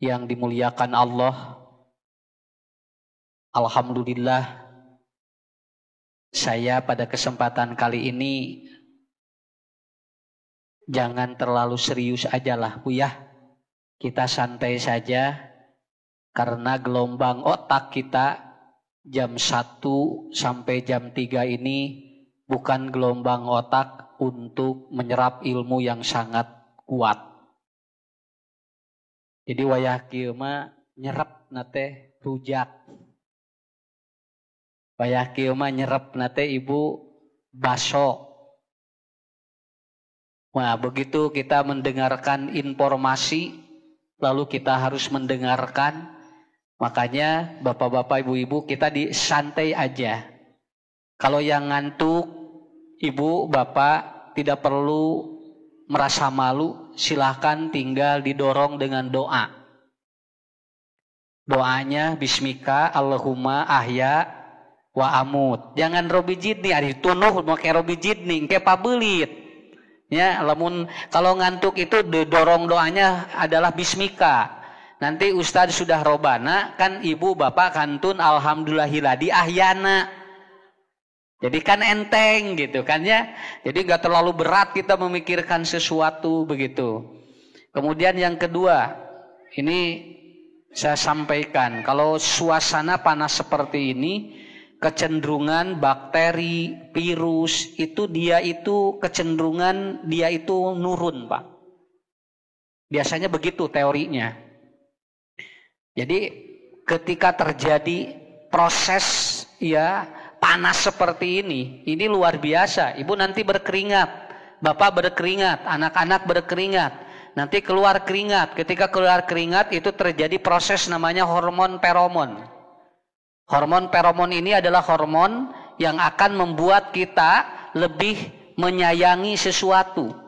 yang dimuliakan Allah, alhamdulillah saya pada kesempatan kali ini jangan terlalu serius aja lah Bu ya. Kita santai saja karena gelombang otak kita jam 1 sampai jam 3 ini bukan gelombang otak untuk menyerap ilmu yang sangat kuat. Jadi wayah kieu mah nyerap nate rujak. Wayah kieu mah nyerap nate ibu baso. Nah, begitu kita mendengarkan informasi lalu kita harus mendengarkan. Makanya bapak-bapak ibu-ibu kita santai aja. Kalau yang ngantuk ibu bapak tidak perlu merasa malu, silahkan tinggal didorong dengan doa. Doanya bismika Allahumma ahya wa amut. Jangan robi jidni, ari tunuh make robi jidni engke pabelit. Ya, lamun kalau ngantuk itu didorong doanya adalah bismika. Nanti Ustadz sudah robana kan ibu bapak kantun alhamdulillahilladzi ahyana. Jadi kan enteng gitu kan ya. Jadi nggak terlalu berat kita memikirkan sesuatu begitu. Kemudian yang kedua, ini saya sampaikan kalau suasana panas seperti ini, kecenderungan bakteri, virus itu kecenderungan dia itu nurun Pak. Biasanya begitu teorinya. Jadi ketika terjadi proses ya panas seperti ini luar biasa. Ibu nanti berkeringat, bapak berkeringat, anak-anak berkeringat, nanti keluar keringat. Ketika keluar keringat itu terjadi proses namanya hormon feromon. Hormon feromon ini adalah hormon yang akan membuat kita lebih menyayangi sesuatu.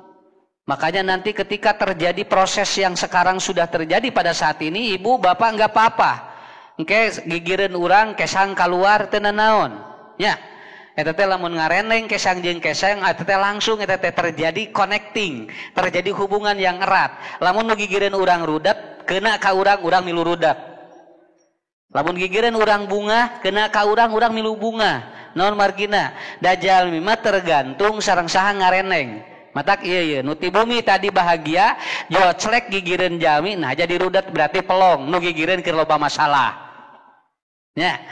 Makanya nanti ketika terjadi proses yang sekarang sudah terjadi pada saat ini, ibu bapak nggak apa-apa. Engke gigireun urang kesang keluar teu naon. Ya. Eta teh lamun ngareneng kesang jeung kesang eta teh langsung eta teh terjadi connecting, terjadi hubungan yang erat. Lamun nu gigireun urang rudat, keuna ka urang milu rudat. Lamun gigireun urang bunga, kena ka urang milu bunga. Naon margina? Dajal mah tergantung sareng saha ngareneng. Matak ieu nu ti bumi tadi bahagia, joclek gigireun jalmi, nah jadi rudat berarti pelong, nu gigireun keur loba masalah. Ya.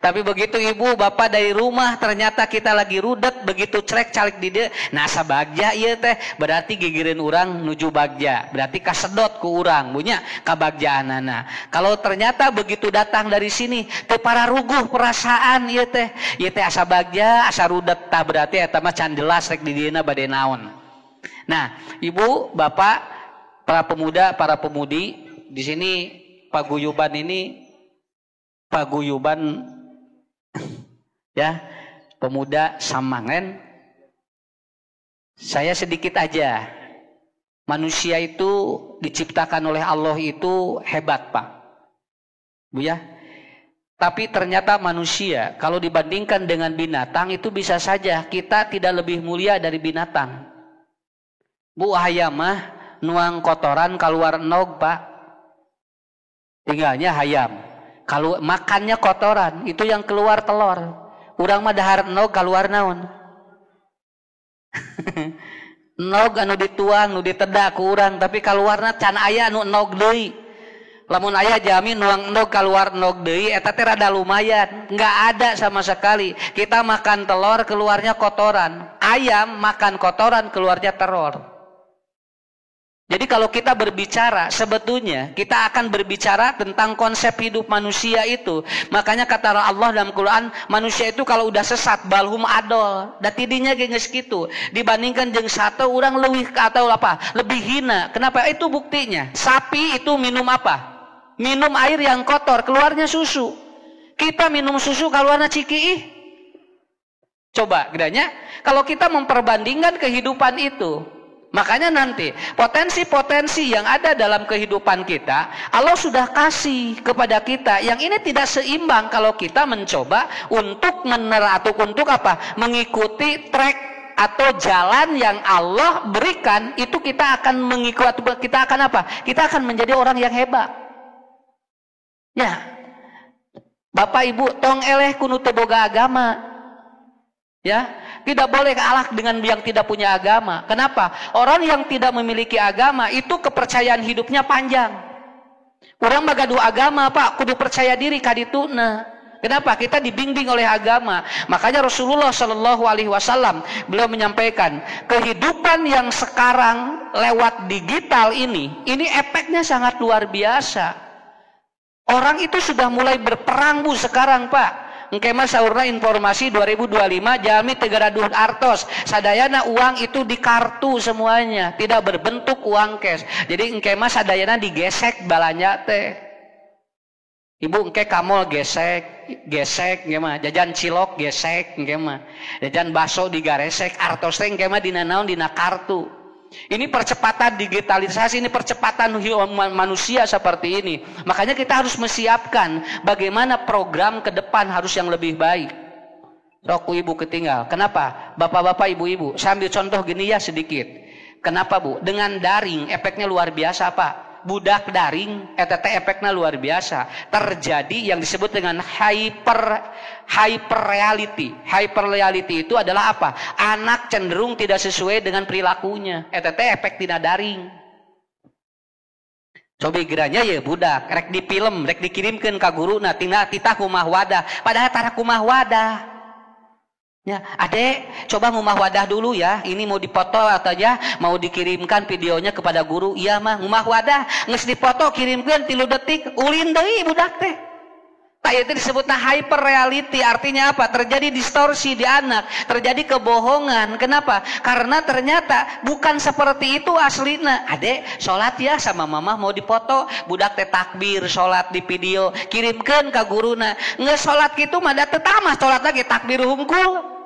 Tapi begitu ibu bapak dari rumah ternyata kita lagi rudet, begitu celek calik di dia, nah sabagja ieu teh berarti gigireun urang nuju bagja, berarti kasedot ku urang punya ka bagjaanana. Kalau ternyata begitu datang dari sini teu pararuguh perasaan ieu teh asa bagja asa rudet tah berarti eta mah can jelas rek di dieuna bade naon. Nah, ibu bapak para pemuda para pemudi di sini paguyuban ya, pemuda Samangen. Saya sedikit aja. Manusia itu diciptakan oleh Allah itu hebat, Pak. Bu ya. Tapi ternyata manusia kalau dibandingkan dengan binatang itu bisa saja kita tidak lebih mulia dari binatang. Bu hayam mah nuang kotoran keluar nog, Pak. Tinggalnya hayam. Kalau makannya kotoran, itu yang keluar telur. Urang mah dahar nog keluar naon? Nog anu dituang, nu ditedak ku urang, tapi keluarna can aya anu nog deui. Lamun aya jami nuang nog keluar nog deui, eta teh rada lumayan. Enggak ada sama sekali. Kita makan telur keluarnya kotoran. Ayam makan kotoran keluarnya telur. Jadi kalau kita berbicara, sebetulnya kita akan berbicara tentang konsep hidup manusia itu. Makanya kata Allah dalam Quran, manusia itu kalau udah sesat, balhum adol. Da tidinya geus kitu. Dibandingkan jeung sate urang leuwih atau apa? Lebih hina. Kenapa? Itu buktinya. Sapi itu minum apa? Minum air yang kotor, keluarnya susu. Kita minum susu keluarnya cikiih. Coba gedanya, kalau kita memperbandingkan kehidupan itu, makanya nanti potensi-potensi yang ada dalam kehidupan kita Allah sudah kasih kepada kita. Yang ini tidak seimbang kalau kita mencoba untuk untuk apa? Mengikuti track atau jalan yang Allah berikan. Itu kita akan mengikuti, kita akan apa? Kita akan menjadi orang yang hebat. Ya, Bapak Ibu tong eleh kudu teu boga agama. Ya, tidak boleh kalah dengan yang tidak punya agama. Kenapa? Orang yang tidak memiliki agama itu kepercayaan hidupnya panjang. Orang magadu agama Pak, kudu percaya diri kadituna. Kenapa? Kita dibimbing oleh agama. Makanya Rasulullah Shallallahu Alaihi Wasallam beliau menyampaikan kehidupan yang sekarang lewat digital ini efeknya sangat luar biasa. Orang itu sudah mulai berperang Bu sekarang Pak. Engke mah saurna informasi 2025 jalmi teu gaduh artos. Sadayana uang itu di kartu semuanya, tidak berbentuk uang cash. Jadi engke mah sadayana digesek balanja teh. Ibu engke kamol gesek engke mah jajan cilok gesek engke mah. Jajan baso digaresek artos teh engke mah dina naon dina kartu. Ini percepatan digitalisasi, ini percepatan manusia seperti ini. Makanya kita harus menyiapkan bagaimana program ke depan harus yang lebih baik. Roku ibu ketinggal. Kenapa? Bapak-bapak, ibu-ibu, saya ambil contoh gini ya sedikit. Kenapa Bu? Dengan daring efeknya luar biasa Pak. Budak daring efeknya luar biasa. Terjadi yang disebut dengan hyper reality. Hyper reality itu adalah apa? Anak cenderung tidak sesuai dengan perilakunya. Efek tina daring. Coba geranya ya budak rek di film rek dikirimkan ke guru nah tina titah kumah wadah padahal tara kumah wadah. Ya, adek, coba ngumah wadah dulu ya. Ini mau dipoto atau aja mau dikirimkan videonya kepada guru. Iya mah, ngumah wadah, nges dipoto kirimkan 3 detik, ulin deui budak teh. Tah itu disebutna hyper reality. Artinya apa? Terjadi distorsi di anak, terjadi kebohongan. Kenapa? Karena ternyata bukan seperti itu aslina. Adek, sholat ya sama mama mau dipoto, budak teh takbir, sholat di video, kirimkan ke guruna. Nges sholat gitu mah da teu tamah sholat lagi takbir hungkul.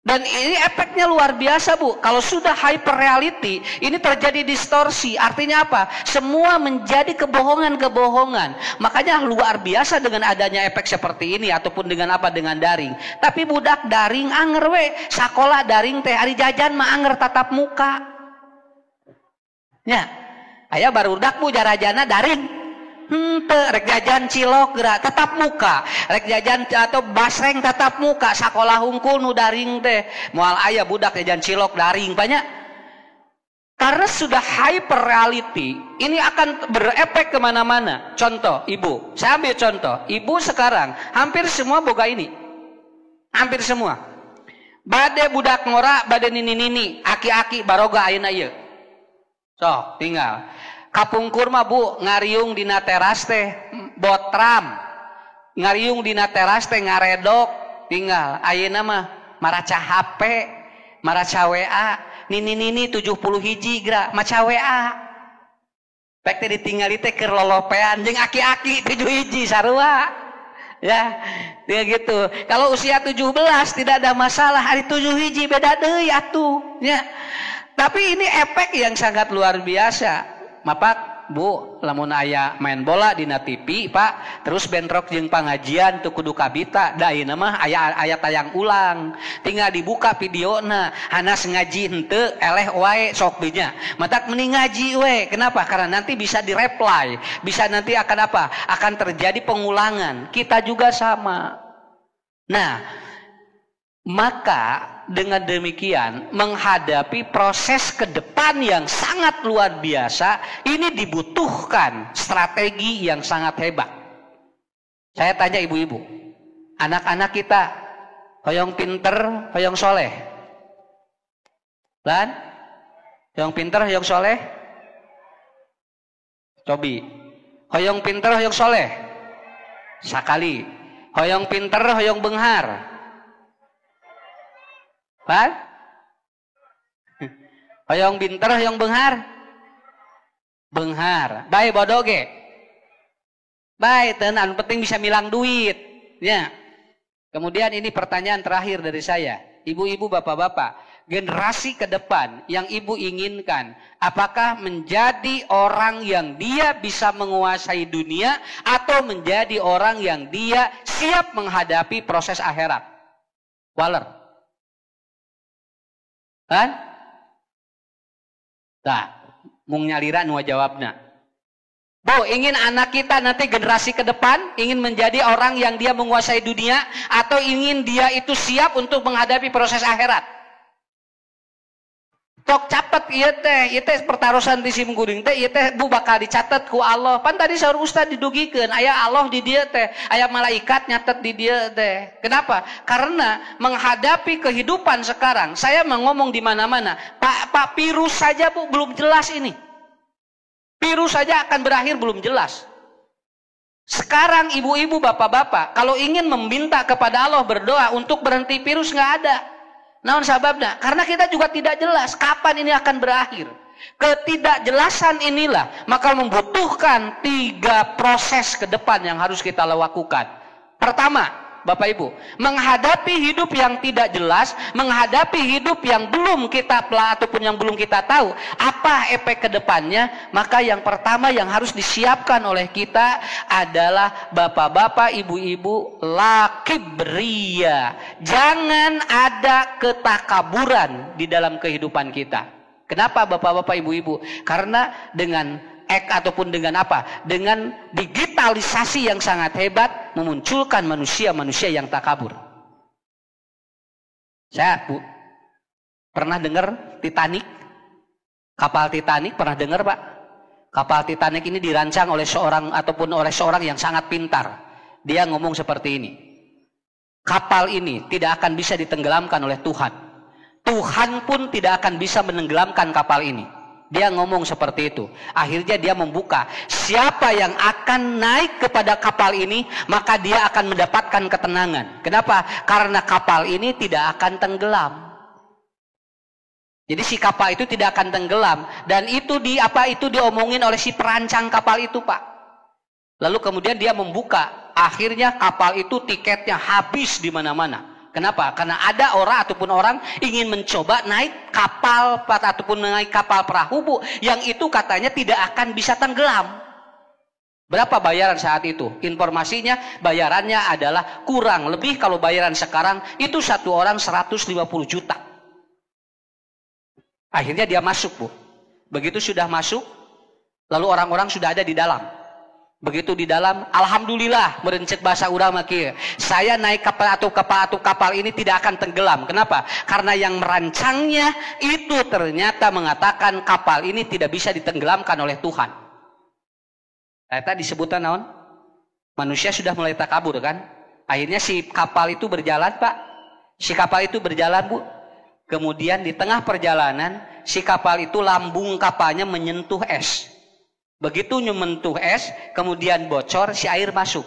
Dan ini efeknya luar biasa Bu. Kalau sudah hyper reality, ini terjadi distorsi. Artinya apa? Semua menjadi kebohongan-kebohongan. Makanya luar biasa dengan adanya efek seperti ini ataupun dengan apa? Dengan daring. Tapi budak daring anger we. Sakola daring teh hari jajan mah anger tatap muka. Ya. Aya barudak Bu jarajana daring. Rek jajan cilok gerak tetap muka, rek jajan atau basreng tetap muka, sakola hungkul nu daring teh moal aya budak jajan cilok daring banyak. Karena sudah hyper reality, ini akan berefek kemana-mana. Contoh ibu, saya ambil contoh ibu sekarang hampir semua boga ini, hampir semua bade budak ngora bade nini aki-aki baroga ayeuna ieu sok tinggal kapungkur mah Bu ngariung dina teras teh botram ngariung dina teras teh ngaredok tinggal ayeuna mah maraca HP maraca WA nini 70 hiji gra maca WA pek teh ditinggali teh keur lolopean jeung aki-aki 7 hiji sarua ya gitu. Kalau usia 17 tidak ada masalah, hari 7 hiji beda deui atuh ya. Tapi ini efek yang sangat luar biasa. Mapak Bu, lamun aya main bola dina TV Pak, terus bentrok jeung pangajian teu kudu kabita, da ieu mah aya tayang ulang. Tinggal dibuka videona, hanas ngaji henteu eleh wae sok dinya. Matak mending ngaji we. Kenapa? Karena nanti bisa direply, bisa nanti akan apa? Akan terjadi pengulangan. Kita juga sama. Nah, maka dengan demikian menghadapi proses ke depan yang sangat luar biasa ini dibutuhkan strategi yang sangat hebat. Saya tanya ibu-ibu, anak-anak kita hoyong pinter, hoyong soleh, dan hoyong pinter, hoyong soleh, cobi, hoyong pinter, hoyong soleh, sakali, hoyong pinter, hoyong benghar. Pan? Hoyong binter, hoyong benghar. Benghar. Baik bodoge. Baik, tenan penting bisa milang duit. Ya. Kemudian ini pertanyaan terakhir dari saya. Ibu-ibu, bapak-bapak, generasi ke depan yang ibu inginkan, apakah menjadi orang yang dia bisa menguasai dunia atau menjadi orang yang dia siap menghadapi proses akhirat? Waler. Kan? Nah, mung nyalira nu jawabna. Bu, ingin anak kita nanti generasi ke depan, ingin menjadi orang yang dia menguasai dunia, atau ingin dia itu siap untuk menghadapi proses akhirat? Tok catat ieu teh pertarusan di sim kuring teh ieu teh bu bakal dicatat ku Allah. Pan tadi saur ustad didugikeun aya Allah di dieu teh, aya malaikat nyatet di dieu teh. Kenapa? Karena menghadapi kehidupan sekarang, saya ngomong di mana-mana, Pak virus saja Bu belum jelas ini. Virus saja akan berakhir belum jelas. Sekarang ibu-ibu, bapak-bapak, kalau ingin meminta kepada Allah berdoa untuk berhenti virus nggak ada. Naon sababna? Karena kita juga tidak jelas kapan ini akan berakhir. Ketidakjelasan inilah maka membutuhkan 3 proses ke depan yang harus kita lakukan. Pertama, Bapak Ibu, menghadapi hidup yang tidak jelas, menghadapi hidup yang belum kita pelajari ataupun yang belum kita tahu apa efek kedepannya, maka yang pertama yang harus disiapkan oleh kita adalah bapak-bapak, ibu-ibu, lakibria. Jangan ada ketakaburan di dalam kehidupan kita. Kenapa bapak-bapak, ibu-ibu? Karena dengan ataupun dengan apa? Dengan digitalisasi yang sangat hebat memunculkan manusia-manusia yang takabur. Saya Bu pernah dengar Titanic? Kapal Titanic pernah dengar Pak? Kapal Titanic ini dirancang oleh seorang ataupun oleh seorang yang sangat pintar. Dia ngomong seperti ini. Kapal ini tidak akan bisa ditenggelamkan oleh Tuhan. Tuhan pun tidak akan bisa menenggelamkan kapal ini. Dia ngomong seperti itu. Akhirnya dia membuka. Siapa yang akan naik kepada kapal ini, maka dia akan mendapatkan ketenangan. Kenapa? Karena kapal ini tidak akan tenggelam. Jadi si kapal itu tidak akan tenggelam. Dan itu diomongin oleh si perancang kapal itu Pak. Lalu kemudian dia membuka. Akhirnya kapal itu tiketnya habis di mana-mana. Kenapa? Karena ada orang ingin mencoba naik kapal ataupun naik kapal perahu Bu, yang itu katanya tidak akan bisa tenggelam. Berapa bayaran saat itu? Informasinya bayarannya adalah kurang lebih kalau bayaran sekarang itu satu orang 150 juta. Akhirnya dia masuk Bu. Begitu sudah masuk, lalu orang-orang sudah ada di dalam. Begitu di dalam, alhamdulillah merencet bahasa urang kieu. Saya naik kapal ini tidak akan tenggelam. Kenapa? Karena yang merancangnya itu ternyata mengatakan kapal ini tidak bisa ditenggelamkan oleh Tuhan. Ternyata disebutkan naon? Manusia sudah mulai takabur kan? Akhirnya si kapal itu berjalan Pak. Si kapal itu berjalan Bu. Kemudian di tengah perjalanan si kapal itu lambung kapalnya menyentuh es. Begitu menyentuh es, kemudian bocor, si air masuk.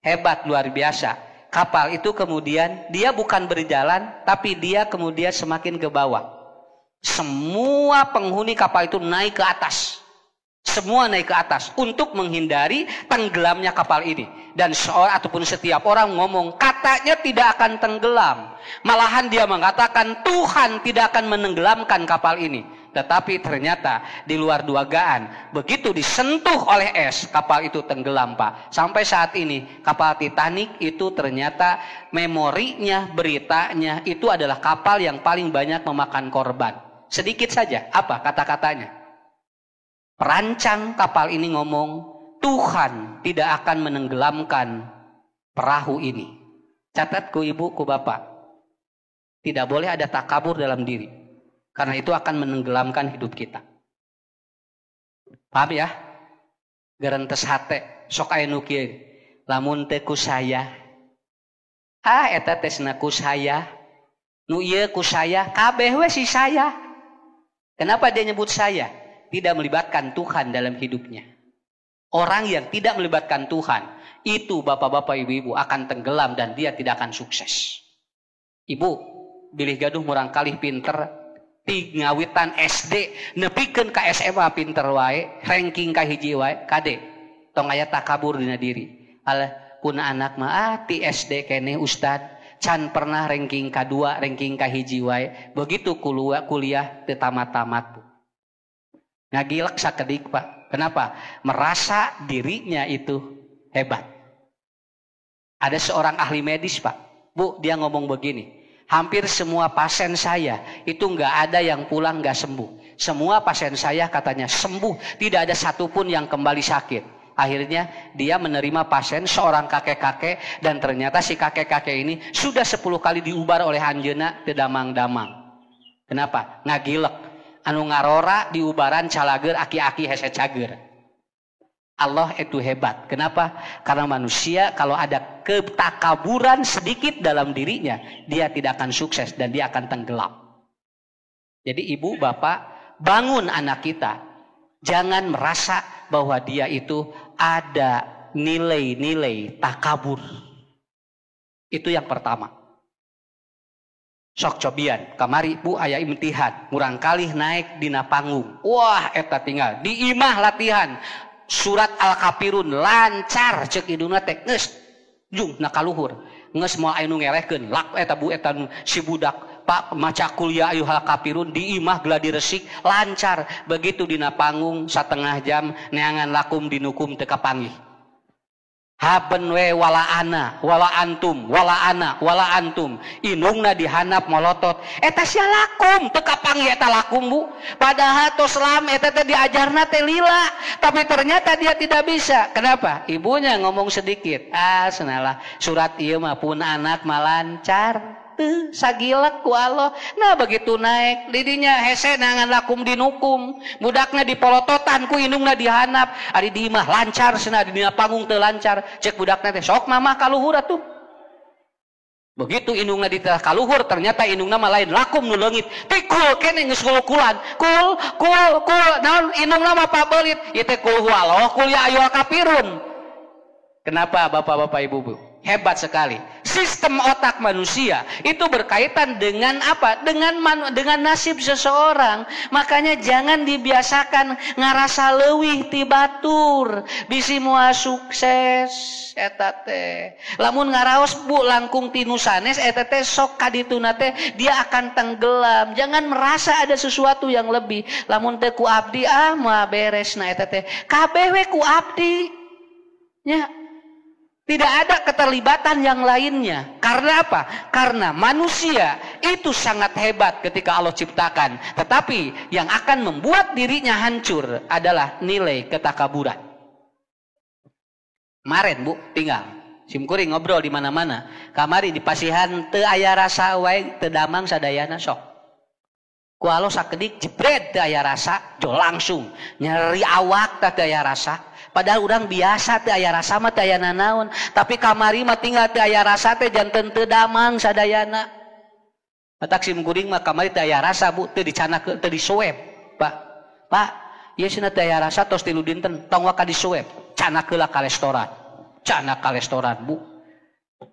Hebat, luar biasa. Kapal itu kemudian, dia bukan berjalan, tapi dia kemudian semakin ke bawah. Semua penghuni kapal itu naik ke atas. Semua naik ke atas untuk menghindari tenggelamnya kapal ini. Dan seorang ataupun setiap orang ngomong, katanya tidak akan tenggelam. Malahan dia mengatakan, Tuhan tidak akan menenggelamkan kapal ini. Tetapi ternyata di luar dugaan, begitu disentuh oleh es, kapal itu tenggelam Pak. Sampai saat ini kapal Titanic itu ternyata memorinya, beritanya itu adalah kapal yang paling banyak memakan korban. Sedikit saja, apa kata-katanya? Perancang kapal ini ngomong, Tuhan tidak akan menenggelamkan perahu ini. Catatku ibu, ku bapak, tidak boleh ada takabur dalam diri. Karena itu akan menenggelamkan hidup kita. Paham ya? Gerentes hate, sok aya nu kieu. Lamun teu ku saya. Eta tesna ku saya. Nu ieu ku saya, kabeh we si saya. Kenapa dia nyebut saya? Tidak melibatkan Tuhan dalam hidupnya. Orang yang tidak melibatkan Tuhan, itu bapak-bapak, ibu-ibu akan tenggelam dan dia tidak akan sukses. Ibu, bilih gaduh murang kalih pinter, ngawitan SD nepikeun ka SMA pinter wae, ranking ka hiji wae, kade tong aya takabur dina diri. Alah puna anak mah ti SD kene ustad can pernah ranking ka-2, ranking ka hiji wae, begitu kuliah teu tamat-tamat. Ngagilek sakedik Pak. Kenapa? Merasa dirinya itu hebat. Ada seorang ahli medis Pak. Bu, dia ngomong begini. Hampir semua pasien saya itu nggak ada yang pulang nggak sembuh. Semua pasien saya katanya sembuh, tidak ada satupun yang kembali sakit. Akhirnya dia menerima pasien seorang kakek-kakek dan ternyata si kakek-kakek ini sudah 10 kali diubar oleh anjeuna teu damang-damang. Kenapa? Ngagilek. Anu ngarora diubaran calager aki-aki hese cager. Allah itu hebat. Kenapa? Karena manusia kalau ada ketakaburan sedikit dalam dirinya, dia tidak akan sukses dan dia akan tenggelam. Jadi ibu, bapak, bangun anak kita. Jangan merasa bahwa dia itu ada nilai-nilai takabur. Itu yang pertama. Sok cobian, kamari bu aya imtihan, murang kali naik dina panggung. Wah, eta tinggal di imah latihan. Surat Al-Kafirun lancar cek iduna teh geus jung nakaluhur geus moal anu ngerehkeun lak eta bu eta si budak pak maca kuliah ayyuhal kafirun di imah gladi resik lancar begitu dina panggung satengah jam neangan lakum dinukum teu kapanggih haben we wala ana wala antum wala ana wala antum inungna dihanap molotot eta sia lakum teu kapanggih eta lakum bu padahal tos lam eta teh diajarna teh lila tapi ternyata dia tidak bisa. Kenapa? Ibunya ngomong sedikit senalah surat ieu mah pun anak malancar sagilek ku Allah. Nah begitu naik didinya hese nangan lakum dinukum budakna dipolototan ku indungna dihanap ari di imah lancar cenah di dina panggung teu lancar cek budakna teh sok mamah kaluhur atuh. Begitu indungna di kaluhur ternyata indungna mah lain lakum nu leungit tikul kene geus ngulukulan kul naon indungna mah pabelit ieu teh kul huwallah kul ya ayyuhal kafirun. Kenapa bapak-bapak ibu-ibu? Hebat sekali. Sistem otak manusia itu berkaitan dengan apa? Dengan nasib seseorang. Makanya jangan dibiasakan ngarasa leuwih ti batur. Bisi moal sukses eta teh. Lamun ngaraos bu langkung tinu sanes eta teh sok kadituna teh dia akan tenggelam. Jangan merasa ada sesuatu yang lebih. Lamun teh ku abdi mah beresna eta teh. Kabeh we ku abdi. Ya. Tidak ada keterlibatan yang lainnya. Karena apa? Karena manusia itu sangat hebat ketika Allah ciptakan. Tetapi yang akan membuat dirinya hancur adalah nilai ketakaburan. Kemarin bu, tinggal. Simkuring ngobrol di mana-mana. Kamari di pasihan teu aya rasa wae teu damang sadayana sok. Ku Allah sakedik jebret teu aya rasa, jo langsung nyeri awak teu aya rasa. Padahal urang biasa teu aya rasa mah teu aya nanaon, tapi kamari mah tinggal teu aya rasa teh janten teu damang sadayana. Matak simkuring mah kamari teu aya rasa bu, teu dicanakeun teu disweb. Pak, ieu cenah teu aya rasa tos 3 dinten, tong waka disweb. Canakeula ka restoran. Cana ka restoran bu.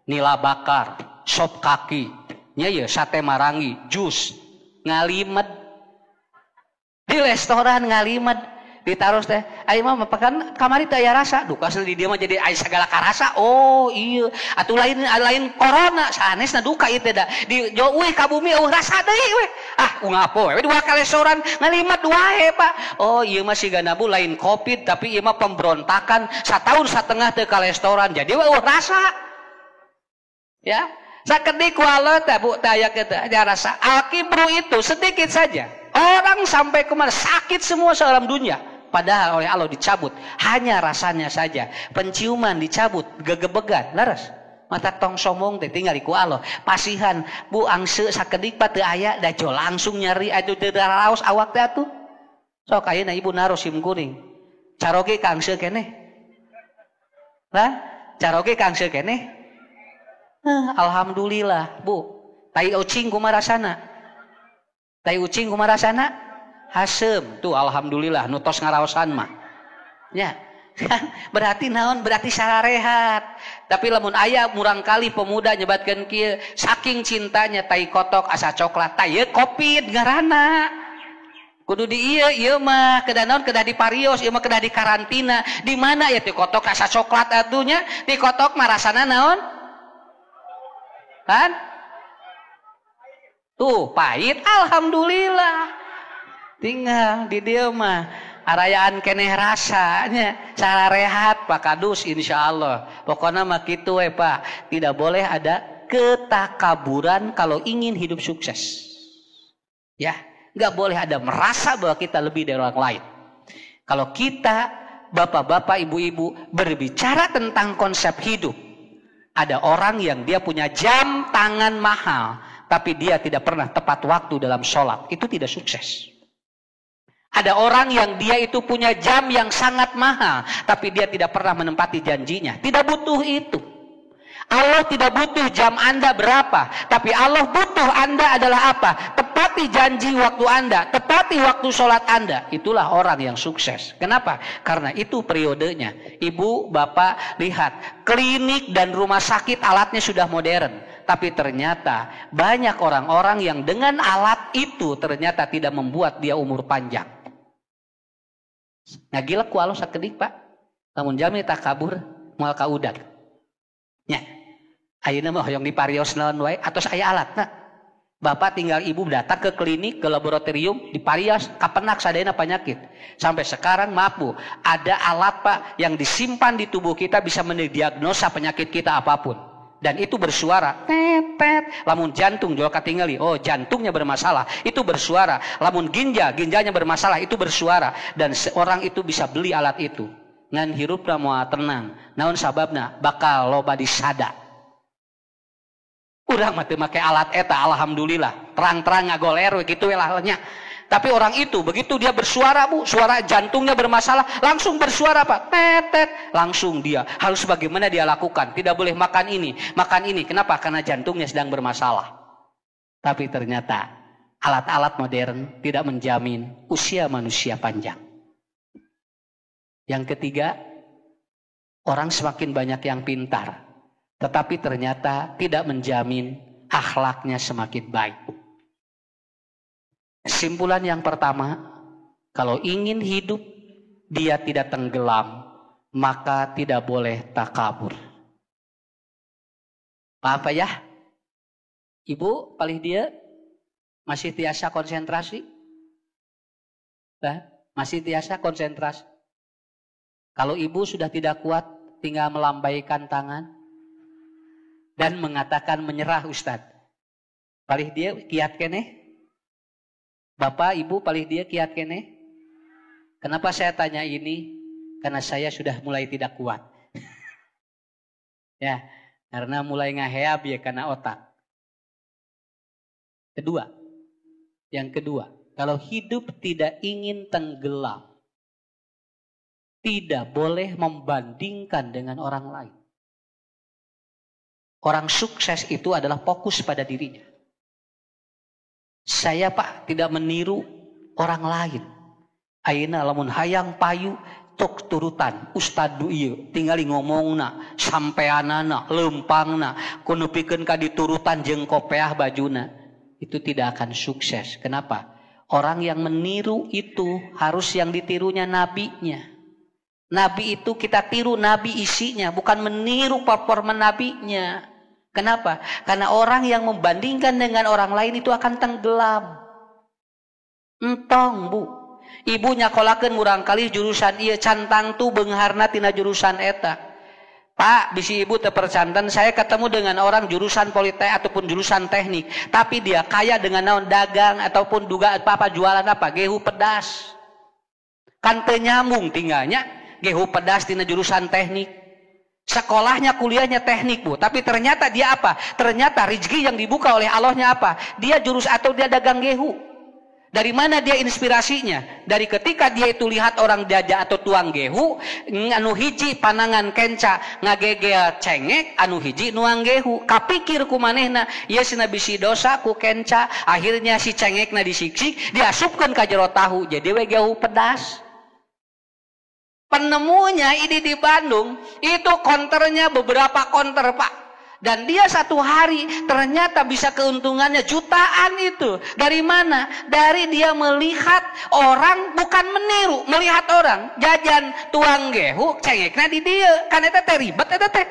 Nila bakar, sop kaki, nya ye sate marangi, jus, ngalimet. Di restoran ngalimet. Ditaruh teh, ayo mah makan kamari teh aya rasa, duka di dia mah jadi aya segala karasa. Oh iya, atuh lain corona, sanesna duka ieu teh da. Di eueuh ka bumi eueuh rasa deui we. Ngapo we dua ka restoran ngalimat wae Pak. Oh ieu mah sigana bu lain Covid tapi ieu mah pemberontakan 1,5 tahun teu ka restoran. Jadi we eueuh rasa. Ya, sakedik walau teh bu teh aya kitu ada rasa. Al-kibru itu sedikit saja. Orang sampai kemana sakit semua sealam dunia. Padahal oleh Allah dicabut hanya rasanya saja. Penciuman dicabut, gegebegan, laras. Mata tong somong teh tinggal ku Allah. Pasihan bu angse sakedik pa teu aya da jo langsung nyari atuh teu raos awak teh atuh. Sok ayeuna ibu naros simkuring. Caroge ka angse keneh. Lah, caroge ka angse keneh. Alhamdulillah, Bu. Tai ucing kumaha rasana? Tai ucing kumaha rasana? Hasem tuh alhamdulillah nutos ngaraosan mah ya berarti naon berarti sararehat tapi lamun aya murang kali pemuda nyebatkeun kieu saking cintanya tai kotok asa coklat tai Covid ngaranna kudu di ieu mah kedah naon kedah di parios ieu mah kedah di karantina di mana ya ti kotok asa coklat atunya ti kotok mah rasana naon kan tuh pahit alhamdulillah tinggal di dia mah arayaan keneh rasanya cara rehat Pak Kadus insya Allah pokoknya mah gitu Pak tidak boleh ada ketakaburan kalau ingin hidup sukses. Ya, nggak boleh ada merasa bahwa kita lebih dari orang lain. Kalau kita, bapak-bapak, ibu-ibu, berbicara tentang konsep hidup, ada orang yang dia punya jam tangan mahal, tapi dia tidak pernah tepat waktu dalam sholat. Itu tidak sukses. Ada orang yang dia itu punya jam yang sangat mahal, tapi dia tidak pernah menempati janjinya. Tidak butuh itu. Allah tidak butuh jam Anda berapa, tapi Allah butuh Anda adalah apa? Tepati janji waktu Anda, tepati waktu sholat Anda. Itulah orang yang sukses. Kenapa? Karena itu periodenya. Ibu, bapak, lihat, klinik dan rumah sakit alatnya sudah modern. Tapi ternyata banyak orang-orang yang dengan alat itu ternyata tidak membuat dia umur panjang. Ngagilak ku Allah sakedik pak, namun jami tak kabur moal kaudak. Nya, ayeuna mah hoyong diparios naon wae atos aya alatna. Bapak tinggal ibu datang ke klinik, ke laboratorium, diparios kapenak sadayana penyakit. Sampai sekarang maaf Bu, ada alat Pak yang disimpan di tubuh kita bisa mendiagnosa penyakit kita apapun. Dan itu bersuara, tet. Lamun jantung jual katingali, oh jantungnya bermasalah, itu bersuara. Lamun ginjalnya bermasalah, itu bersuara. Dan seorang itu bisa beli alat itu. Ngan hirupna moal tenang. Naon sababna? Bakal loba disada. Urang mah teu make alat eta, alhamdulillah. Terang-terang ngagoler we kitu we lahnya. Tapi orang itu begitu dia bersuara Bu, suara jantungnya bermasalah, langsung bersuara Pak, tet, langsung dia harus bagaimana dia lakukan, tidak boleh makan ini. Kenapa? Karena jantungnya sedang bermasalah. Tapi ternyata alat-alat modern tidak menjamin usia manusia panjang. Yang ketiga, orang semakin banyak yang pintar, tetapi ternyata tidak menjamin akhlaknya semakin baik. Kesimpulan yang pertama, kalau ingin hidup dia tidak tenggelam, maka tidak boleh takabur. Apa ya? Ibu paling dia masih tiasa konsentrasi? Masih tiasa konsentrasi. Kalau ibu sudah tidak kuat, tinggal melambaikan tangan dan mengatakan menyerah Ustadz. Paling dia kiat keneh? Bapak, ibu, paling dia kiat kene. Kenapa saya tanya ini? Karena saya sudah mulai tidak kuat. Ya, karena mulai ngaheab ya karena otak. Yang kedua, kalau hidup tidak ingin tenggelam, tidak boleh membandingkan dengan orang lain. Orang sukses itu adalah fokus pada dirinya. Saya Pak tidak meniru orang lain. Ayeuna lamun hayang payu tok turutan ustadu ieu tingali ngomongna sampeanana lempangna kudu pikeun ka diturutan jeung kopeah bajuna. Itu tidak akan sukses. Kenapa? Orang yang meniru itu harus yang ditirunya nabinya. Nabi itu kita tiru nabi isinya, bukan meniru performa nabinya. Kenapa? Karena orang yang membandingkan dengan orang lain itu akan tenggelam. Entong Bu, ibu nyakolakeun murang kali jurusan ieu cantang tu beungharna tina jurusan eta. Pak, bisi ibu teu percanten, saya ketemu dengan orang jurusan politek ataupun jurusan teknik, tapi dia kaya dengan naon dagang ataupun duga apa jualan apa, gehu pedas. Kan teu nyambung tinggalnya gehu pedas tina jurusan teknik. Sekolahnya, kuliahnya teknik Bu, tapi ternyata dia apa? Ternyata rezeki yang dibuka oleh Allahnya apa? Dia dia dagang gehu. Dari mana dia inspirasinya? Dari ketika dia itu lihat orang jajah atau tuang gehu, anu hiji panangan kenca ngagegea cengek, anu hiji nuang gehu. Kapikir ku manehna, ieu cenah bisi dosa ku kenca, akhirnya si cengekna disiksik, diasupkeun ka jero tahu, jadi we gehu pedas. Penemunya ini di Bandung, itu konternya beberapa konter Pak. Dan dia satu hari ternyata bisa keuntungannya jutaan itu. Dari mana? Dari dia melihat orang, bukan meniru, melihat orang jajan tuang gehu, cengekna di dia. Kan eta teh ribet eta teh.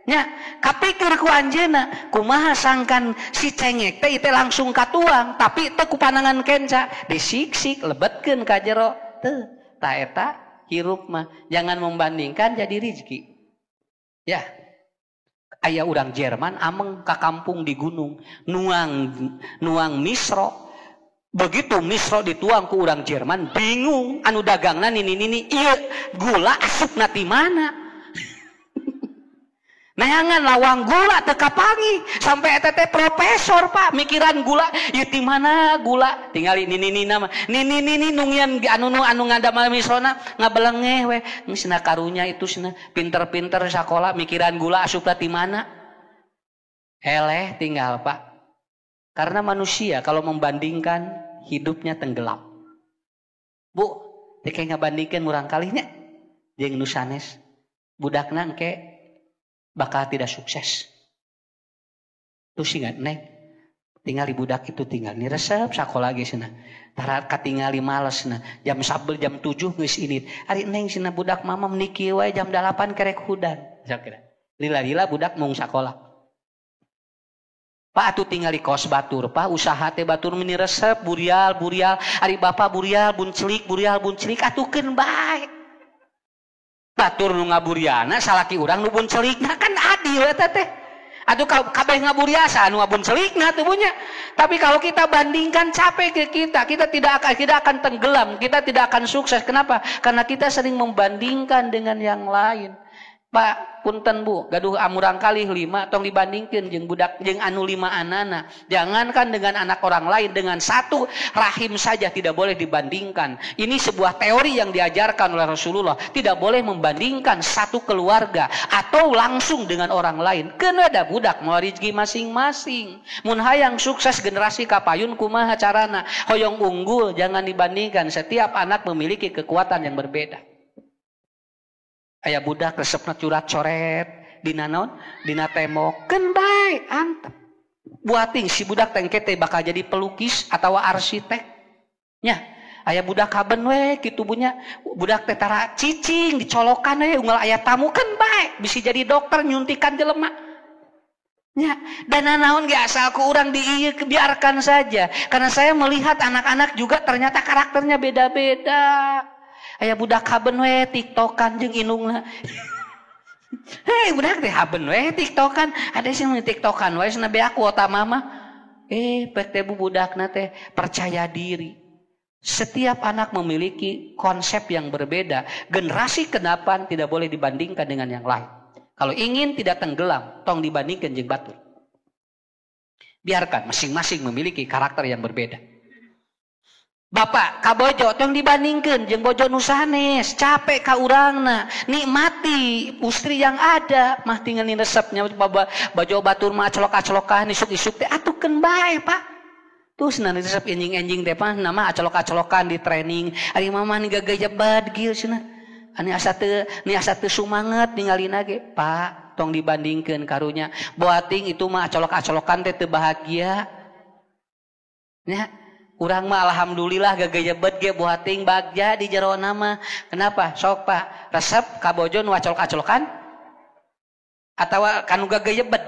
Nya, kapikir ku anjeunna, kumaha sangkan si cengek teh itu langsung katuang, tapi teu ku panangan kenca, disiksik lebetkeun ka jero. Teu, ta eta hirup mah jangan membandingkan jadi rezeki. Ya. Aya urang Jerman ameng ka kampung di gunung nuang misro. Begitu misro dituang ku urang Jerman bingung anu dagangna nini ieu gula asupna ti mana. Neangan lawang gula teu kapangi sampai eta teh profesor Pak mikiran gula ieu ti mana gula tingali nini mah nini nungian anu ngadamel misrona ngabelengeh we cenah karunya itu cenah pinter-pinter sakola mikiran gula asupna ti mana. Eleh tinggal Pak. Karena manusia kalau membandingkan hidupnya tenggelam. Bu, teh ngabandingkeun murang kalinya jeung nu sanes budakna engke bakal tidak sukses. Tuh ingat Neng, tinggali budak itu tinggal ni resep sakola ge cenah. Tara katingali males cenah. Jam 11 jam 7 geus init. Ari Neng cenah budak mama meniki wae jam 8 kerek hudan. Sakira. Lila-lila budak mung sakola. Pak atuh tinggali kos batur, Pak usaha teh batur meni resep burial. Ari bapak burial bun celik atukeun bae. Batur nu ngaburiana salaki urang nu bun celikna kan adil eta teh. Atuh kabeh ngaburiasa nu bun celikna teh punya. Tapi kalau kita bandingkan capek ke kita tidak akan tenggelam, kita tidak akan sukses. Kenapa? Karena kita sering membandingkan dengan yang lain. Pak, punten Bu, gaduh amurang kali 5 tong dibandingkeun jeung budak jeung anu 5 anana. Jangankan dengan anak orang lain, dengan satu rahim saja tidak boleh dibandingkan. Ini sebuah teori yang diajarkan oleh Rasulullah. Tidak boleh membandingkan satu keluarga atau langsung dengan orang lain. Keun ada budak moal rezeki masing-masing. Mun hayang sukses generasi kapayun kumaha carana? Hoyong unggul, jangan dibandingkan. Setiap anak memiliki kekuatan yang berbeda. Aya budak resepna curat coret dina naon dina tembok keun bae antep buating si budak teh teh bakal jadi pelukis atau arsitek nya aya budak kaben we kitu bunya budak teh tara cicing dicolokan we unggal aya tamu keun bae bisa jadi dokter nyuntikan jelema nya dan naon ge asal ku urang biarkan saja karena saya melihat anak-anak juga ternyata karakternya beda-beda. Aya budak haben we tiktokan jeung indungna. Hei budak teh haben we tiktokan, ada sih nu tiktokan we cenah bea kuota mama. Pek teh budakna teh percaya diri. Setiap anak memiliki konsep yang berbeda. Generasi ke-8 tidak boleh dibandingkan dengan yang lain. Kalau ingin tidak tenggelam, tong dibandingkan jeung batur. Biarkan masing-masing memiliki karakter yang berbeda. Bapak ka bojo tong dibandingkeun jeung bojo nu sanes, capek ka urangna, nikmati istri yang ada, mah tinggal ni resepnya bojo batur mah acolok-acolokan isuk-isuk teh atukeun bae Pak. Tuh cenah resep enjing-enjing teh mah nama acolok-acolokan di training, ari mama ni gagajebad gieu cenah. Ani asa teu sumanget ningalina ge, Pak, tong dibandingkeun karunya. Boating itu mah acolok-acolokan teh teu bahagia. Nya urang mah alhamdulillah gagajebet ge buating bagja di jero nama. Kenapa? Sok Pak, resep ka bojo nu acolok-acolokan atawa kanu gagajebet.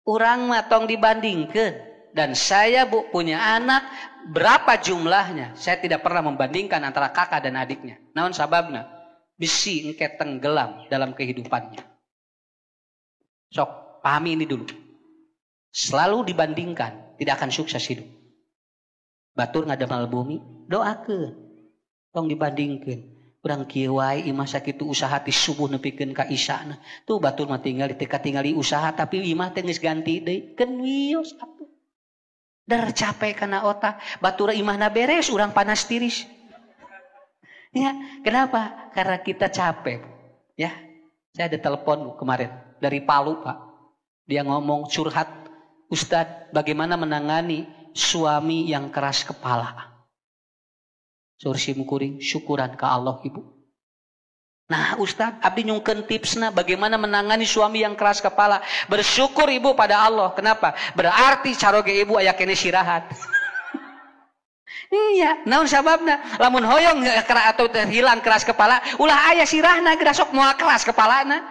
Urang mah tong dibandingkeun dan saya Bu punya anak berapa jumlahnya? Saya tidak pernah membandingkan antara kakak dan adiknya. Naon sababna? Bisi engke tenggelam dalam kehidupannya. Sok pahami ini dulu. Selalu dibandingkan tidak akan sukses hidup. Batur ngadamel bumi, doakeun. Tong dibandingkeun. Urang kieu wae imah sakitu usaha ti subuh nepikeun ka isana. Tuh batur mah tinggal tingali usaha tapi imah teh geus ganti deui. Keun wios atuh. Dar capek kana otak. Batur imahna beres, urang panas tiris. Ya, kenapa? Karena kita capek. Ya. Saya ada telepon kemarin dari Palu, Pak. Dia ngomong curhat, Ustadz, bagaimana menangani suami yang keras kepala. Sursi mukuring syukuran ke Allah Ibu. Nah Ustaz, abdi nyungkeun tipsna bagaimana menangani suami yang keras kepala. Bersyukur Ibu pada Allah. Kenapa? Berarti caroge Ibu aya kene sirahat. Iya, naon sababna? Lamun hoyong atau hilang keras kepala, ulah aya sirahna geura sok moal keras kepalana.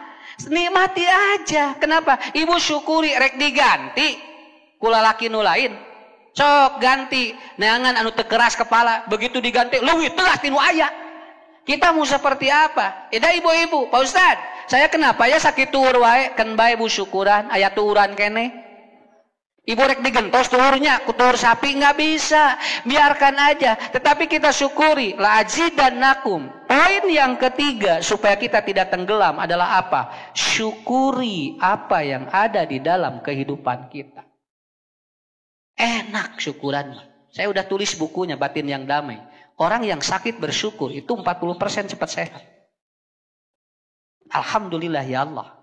Nikmati aja. Kenapa? Ibu syukuri rek diganti ku lalaki nu lain. Sok ganti neangan anu teu keras kepala, begitu diganti leuwih teulas tinu aya. Kita mau seperti apa? Eda ibu-ibu, Pak Ustad, Saya kenapa ya sakit tuur wae kan bae bu syukuran aya tuuran kene. Ibu rek digentos tuurnya, kutur sapi nggak bisa, biarkan aja. Tetapi kita syukuri, la azidannakum. Poin yang ketiga supaya kita tidak tenggelam adalah apa? Syukuri apa yang ada di dalam kehidupan kita. Enak syukuran. Saya udah tulis bukunya Batin yang Damai. Orang yang sakit bersyukur itu 40% cepat sehat. Alhamdulillah ya Allah.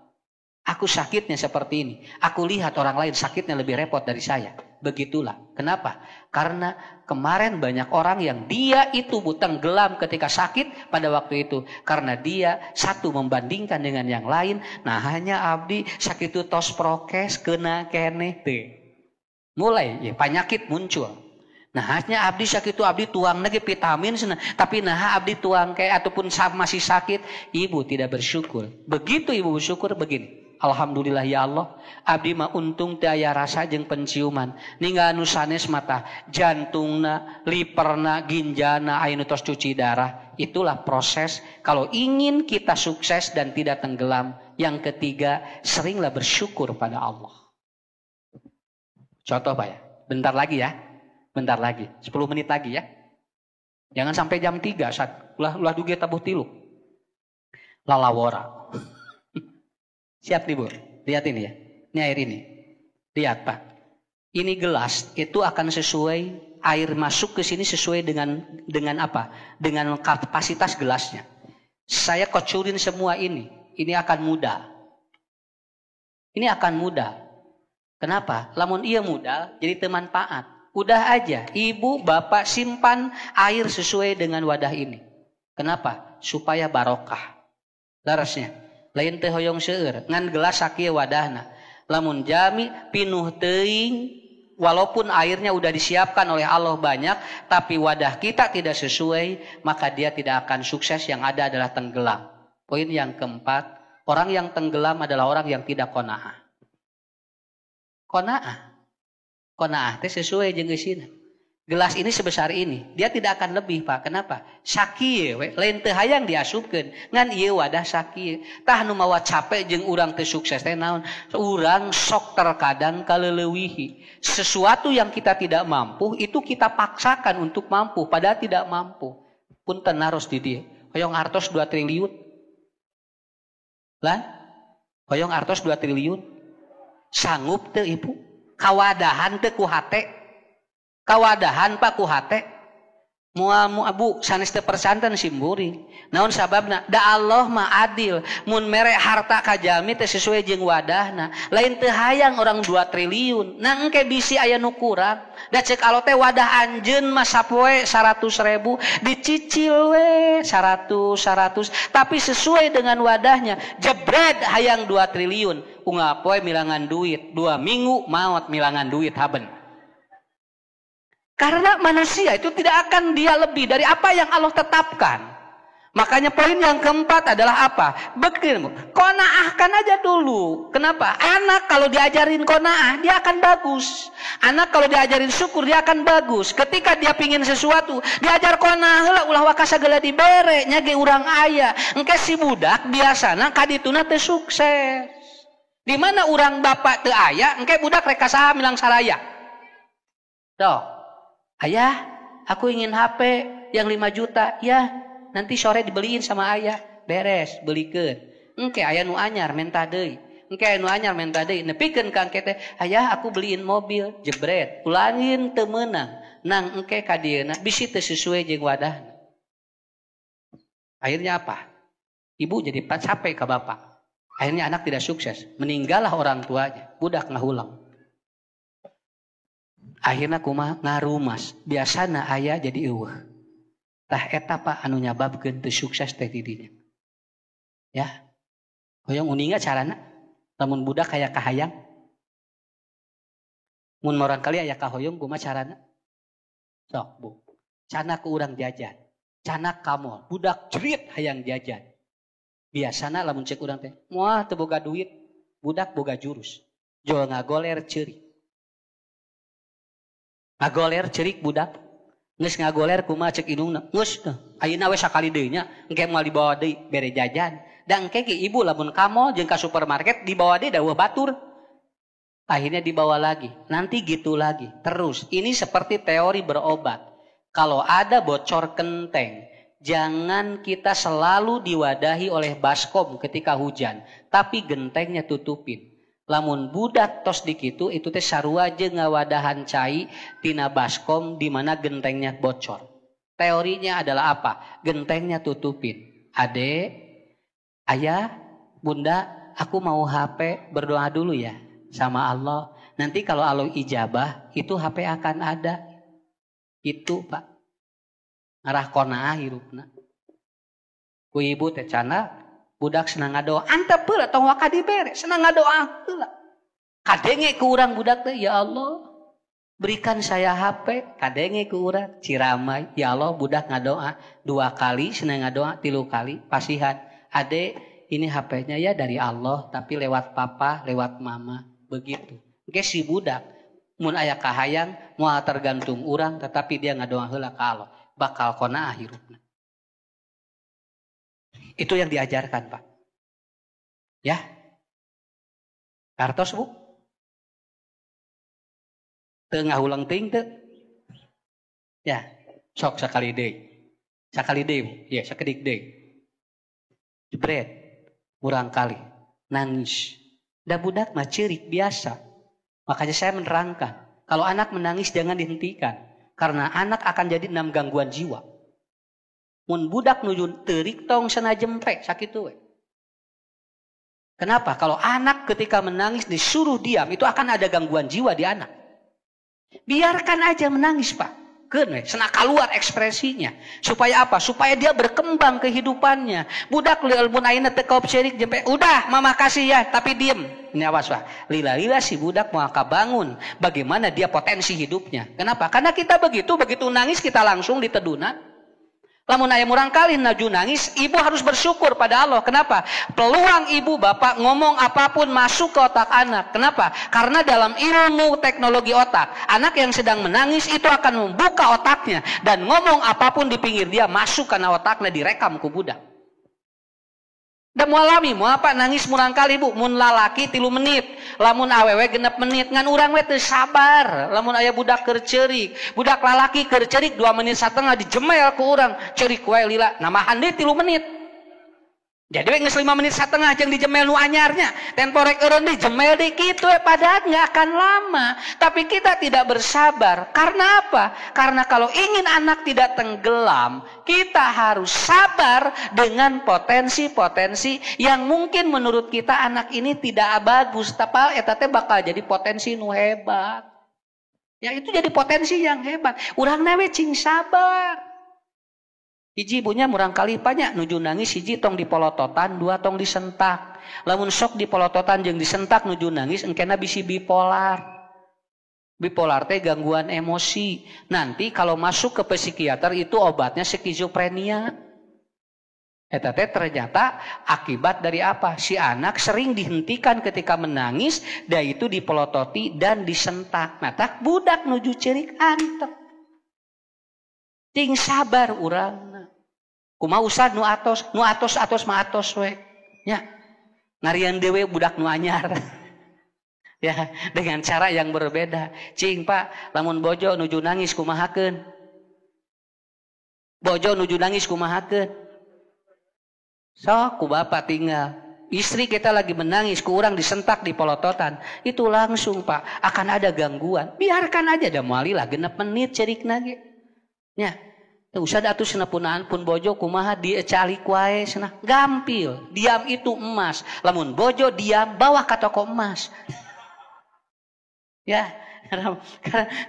Aku sakitnya seperti ini. Aku lihat orang lain sakitnya lebih repot dari saya. Begitulah. Kenapa? Karena kemarin banyak orang yang dia itu tenggelam ketika sakit pada waktu itu. Karena dia satu membandingkan dengan yang lain. Nah hanya abdi sakit itu tos prokes kena kene teh. Mulai ya penyakit muncul. Nah hanya abdi sakit itu abdi tuang lagi vitamin sana. Tapi nah abdi tuang kayak ataupun masih sakit. Ibu tidak bersyukur. Begitu ibu bersyukur begini. Alhamdulillah ya Allah, abdi mah untung daya rasa jeung penciuman. Ninggal nu sanes mata jantungna, liperna, ginjana, aya nu tos cuci darah. Itulah proses kalau ingin kita sukses dan tidak tenggelam. Yang ketiga, seringlah bersyukur pada Allah. Contoh Pak ya, bentar lagi ya. Bentar lagi, 10 menit lagi ya. Jangan sampai jam 3 saat ulah duge tabuh tilu. Lalawora. Siap nih Bu, lihat ini ya. Ini air ini. Lihat Pak. Ini gelas itu akan sesuai air masuk ke sini sesuai dengan apa? Dengan kapasitas gelasnya. Saya kocurin semua ini. Ini akan mudah. Ini akan mudah. Kenapa? Lamun iya mudah jadi temanfaat. Udah aja. Ibu, bapak simpan air sesuai dengan wadah ini. Kenapa? Supaya barokah. Larasnya. Lain teh hoyong seueur ngan gelas sakieu wadahna lamun jami pinuh teuing walaupun airnya udah disiapkan oleh Allah banyak tapi wadah kita tidak sesuai maka dia tidak akan sukses yang ada adalah tenggelam. Poin yang keempat, orang yang tenggelam adalah orang yang tidak qanaah. Qanaah teh sesuai jeung geusina. Gelas ini sebesar ini, dia tidak akan lebih Pak. Kenapa? Sakieu we, lain teu hayang diasupkeun. Ngan ieu wadah sakieu. Tah nu mawa capek jeung urang teu sukses teh naon? Urang sok terkadang kaleulewihi. Sesuatu yang kita tidak mampu itu kita paksakan untuk mampu padahal tidak mampu. Punten naros di dieu. Hoyong artos 2 triliun. Lan? Hoyong artos 2 triliun. Sanggup teu Ibu? Kawadahan teu ku hate? Kawadahan Pak ku hate mual abu sanes teu persanten simburi naon sababna da Allah mah adil mun mere harta ka jalmi teh sesuai jeung wadahna lain teu hayang orang 2 triliun nah engke bisi aya nu kurang da ceuk Allah teh wadah anjeun mah sapoe 100.000 dicicil we 100 tapi sesuai dengan wadahnya jebret hayang 2 triliun unggal poe milangan duit 2 minggu maot milangan duit haben. Karena manusia itu tidak akan dia lebih dari apa yang Allah tetapkan. Makanya poin yang keempat adalah apa? Begini, qanaahkan aja dulu. Kenapa? Anak kalau diajarin qanaah, dia akan bagus. Anak kalau diajarin syukur, dia akan bagus. Ketika dia pingin sesuatu, diajar qanaah heula ulah wakasa geula dibere, nya ge urang aya. Engke si budak biasana kadituna teu sukses. Di mana urang bapak teu aya, engke budak rek saha milang saraya. Tuh. Ayah, aku ingin HP yang 5 juta. Ya, nanti sore dibeliin sama ayah. Beres, belikeun. Engke aya nu anyar menta deui. Engke aya nu anyar menta deui. Nepikeun ka engke teh, ayah aku beliin mobil, jebret. Ulangin teu meunang. Nang engke ka dieuna bisi teu sesuai jeung wadahna. Akhirnya apa? Ibu jadi capek ke bapak. Akhirnya anak tidak sukses. Meninggallah orang tuanya. Budak ngahulang. Akhirnya kumaha ngarumas biasana aya jadi eueuh tah eta Pak anu nyababkeun teu sukses teh di dinya ya hoyong uninga carana lamun budak aya kahayang mun morang kali aya kahoyong kumaha carana sok Bu cana ku urang jajan cana kamol budak jerit hayang jajan biasana lamun cek urang teh moal teu boga duit budak boga jurus jual ngagoler ceurik ngagoler cerik budak geus ngagoler kumaha ceuk indungna geus ayeuna we sakali deui nya engke moal dibawa deui bere jajan Dan engke ibu lamun kamu jeung ka supermarket dibawa dia daweuh batur. Akhirnya dibawa lagi. Nanti gitu lagi. Terus. Ini seperti teori berobat. Kalau ada bocor genteng, jangan kita selalu diwadahi oleh baskom ketika hujan. Tapi gentengnya tutupin. Lamun budak tos dikitu itu teh sarua jeung ngawadahan cai tina baskom di mana gentengnya bocor. Teorinya adalah apa? Gentengnya tutupin. Adek, ayah, bunda, aku mau HP, berdoa dulu ya sama Allah. Nanti kalau Allah ijabah, itu HP akan ada. Itu Pak. Ngarah qanaah hirupna. Ku ibu teh cana budak senang ngadoa. Antep heula tong waka dibere, senang ngadoa heula. Kadenge ku urang budak teh, ya Allah, berikan saya HP. Kadenge ku urang ciramai, ya Allah, budak ngadoa 2 kali, senang ngadoa 3 kali, pasihan. Adek, ini HP-nya ya dari Allah, tapi lewat papa, lewat mama, begitu. Oke, si budak mun aya kahayang moal tergantung urang, tetapi dia ngadoa heula ka Allah, bakal qanaah hirupna. Itu yang diajarkan, Pak. Ya. Kartos, Bu. Tengah ulang ting teu. Ya, sok sakali deui. Sakali deui, Bu. Ya, sakedik deui. Jebret. Urang kali nangis. Da budak mah ceurik biasa. Makanya saya menerangkan, kalau anak menangis jangan dihentikan karena anak akan jadi 6 gangguan jiwa. Mun budak nuju teurik tong sana jempe sakitu we. Kenapa? Kalau anak ketika menangis disuruh diam, itu akan ada gangguan jiwa di anak. Biarkan aja menangis, Pak. Keun we, sana keluar ekspresinya. Supaya apa? Supaya dia berkembang kehidupannya. Budak mun ayeuna teu kaop ceurik jempe, udah mama kasih ya, tapi diem. Ini awas, Pak. Lila-lila si budak mau bangun. Bagaimana dia potensi hidupnya? Kenapa? Karena kita begitu nangis kita langsung ditedunan. Lamun aya murang kali naju nangis, ibu harus bersyukur pada Allah. Kenapa? Peluang ibu bapak ngomong apapun masuk ke otak anak. Kenapa? Karena dalam ilmu teknologi otak, anak yang sedang menangis itu akan membuka otaknya dan ngomong apapun di pinggir dia masuk karena otaknya direkam ku budak. Da mualami mau apa nangis murang kali Bu, mun lalaki 3 menit, lamun awewe 6 menit, ngan urang we teu sabar. Lamun aya budak keur ceurik, budak lalaki keur ceurik 2 menit satengah dijemel ku urang, ceurik wae lila, namahan deui 3 menit. Jadi we geus 5 menit satengah jeung dijemel nu anyarnya, temporek eureun deui jemel deui kitu we, padahal enggak akan lama. Tapi kita tidak bersabar. Karena apa? Karena kalau ingin anak tidak tenggelam, kita harus sabar dengan potensi-potensi yang mungkin menurut kita anak ini tidak bagus, tapi eta teh bakal jadi potensi nu hebat. Ya itu jadi potensi yang hebat. Urangna we cing sabar. Hiji ibunya murang kali banyak nuju nangis, hiji tong dipolototan, 2 tong disentak. Lamun sok dipolototan jeung disentak nuju nangis, engkena bisi bipolar. Bipolar teh gangguan emosi. Nanti kalau masuk ke psikiater itu obatnya skizofrenia. Eta teh ternyata akibat dari apa? Si anak sering dihentikan ketika menangis, da itu dipolototi dan disentak. Nah, tak budak nuju ceurik antep. Ting sabar urang. Kumaha usah nu atos mah atos we. Ya. Ngarian dewe budak nu anyar. Ya, dengan cara yang berbeda. Cing Pak, lamun bojo nuju nangis kumahakeun? Bojo nuju nangis kumahakeun? Sok ku bapak tinggal. Istri kita lagi menangis, ku urang disentak di polototan. Itu langsung Pak, akan ada gangguan. Biarkan aja da moali lah 6 menit cerikna ge. Nya. Usah atuh senapunaan pun bojo kumaha diecalik wae cenah. Gampil, diam itu emas. Lamun bojo diam bawah ka toko emas. Ya,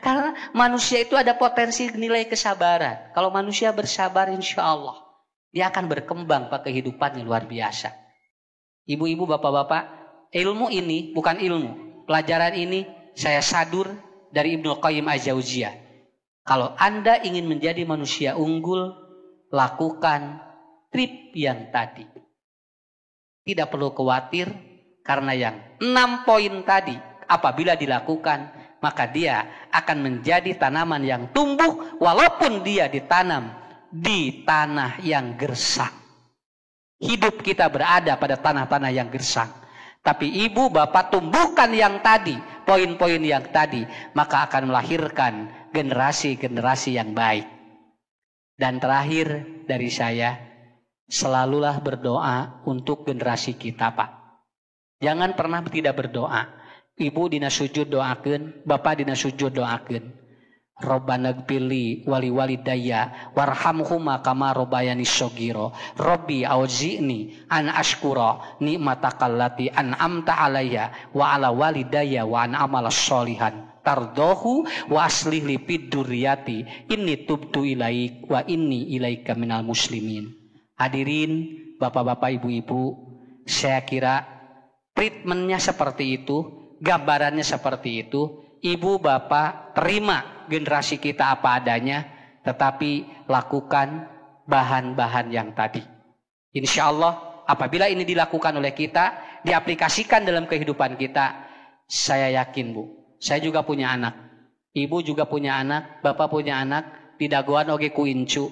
karena manusia itu ada potensi nilai kesabaran. Kalau manusia bersabar insya Allah dia akan berkembang pada kehidupannya luar biasa. Ibu-ibu, bapak-bapak, ilmu ini bukan ilmu. Pelajaran ini saya sadur dari Ibnu Qayyim Az-Jauziyah. Kalau Anda ingin menjadi manusia unggul, lakukan trip yang tadi. Tidak perlu khawatir karena yang 6 poin tadi apabila dilakukan, maka dia akan menjadi tanaman yang tumbuh walaupun dia ditanam di tanah yang gersang. hidup kita berada pada tanah-tanah yang gersang. Tapi ibu bapak tumbuhkan yang tadi, poin-poin yang tadi, maka akan melahirkan generasi-generasi yang baik. Dan terakhir dari saya, selalulah berdoa untuk generasi kita, Pak. Jangan pernah tidak berdoa. Ibu dina sujud doakeun, bapak dina sujud doakeun. Robbana gfirli wali walidayya warhamhuma kama rabbayani shaghira. Rabbi auzi'ni an ashkura ni'mataka allati an'amta alayya wa ala walidayya wa an amala sholihan tardahu wa aslih li fid dzurriyyati inni tubtu ilaik wa inni ilaika minal muslimin. Hadirin bapak-bapak ibu-ibu, saya kira treatmentnya seperti itu, gambarannya seperti itu. Ibu bapak terima generasi kita apa adanya, tetapi lakukan bahan-bahan yang tadi. Insya Allah apabila ini dilakukan oleh kita, diaplikasikan dalam kehidupan kita, saya yakin Bu, saya juga punya anak, ibu juga punya anak, bapak punya anak, tidak goan oge ku incu.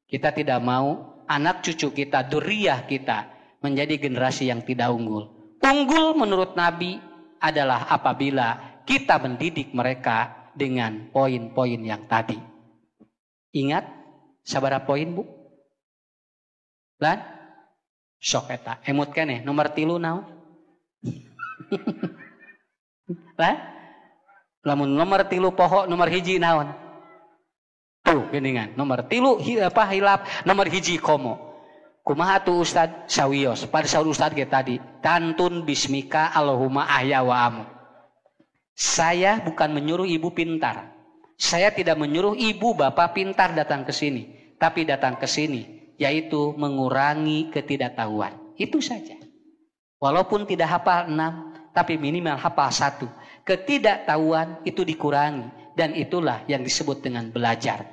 Kita tidak mau anak cucu kita, duriyah kita menjadi generasi yang tidak unggul. Unggul menurut Nabi adalah apabila kita mendidik mereka dengan poin-poin yang tadi. Ingat, sabaraha poin Bu? Lan? Sok eta, emut keneh, nomor 3 naon? Lan? Lamun nomor 3 poho, nomor 1 naon? Tuh, geningan, nomor 3 hilap, nomor 1 komo. Kumaha tuh Ustad? Sawios, pada saur Ustad ge tadi, tantun bismika Allahumma ahya wa amu. Saya bukan menyuruh ibu pintar. Saya tidak menyuruh ibu bapak pintar datang ke sini. Tapi datang ke sini, yaitu mengurangi ketidaktahuan. Itu saja. Walaupun tidak hafal 6, tapi minimal hafal 1. Ketidaktahuan itu dikurangi. Dan itulah yang disebut dengan belajar.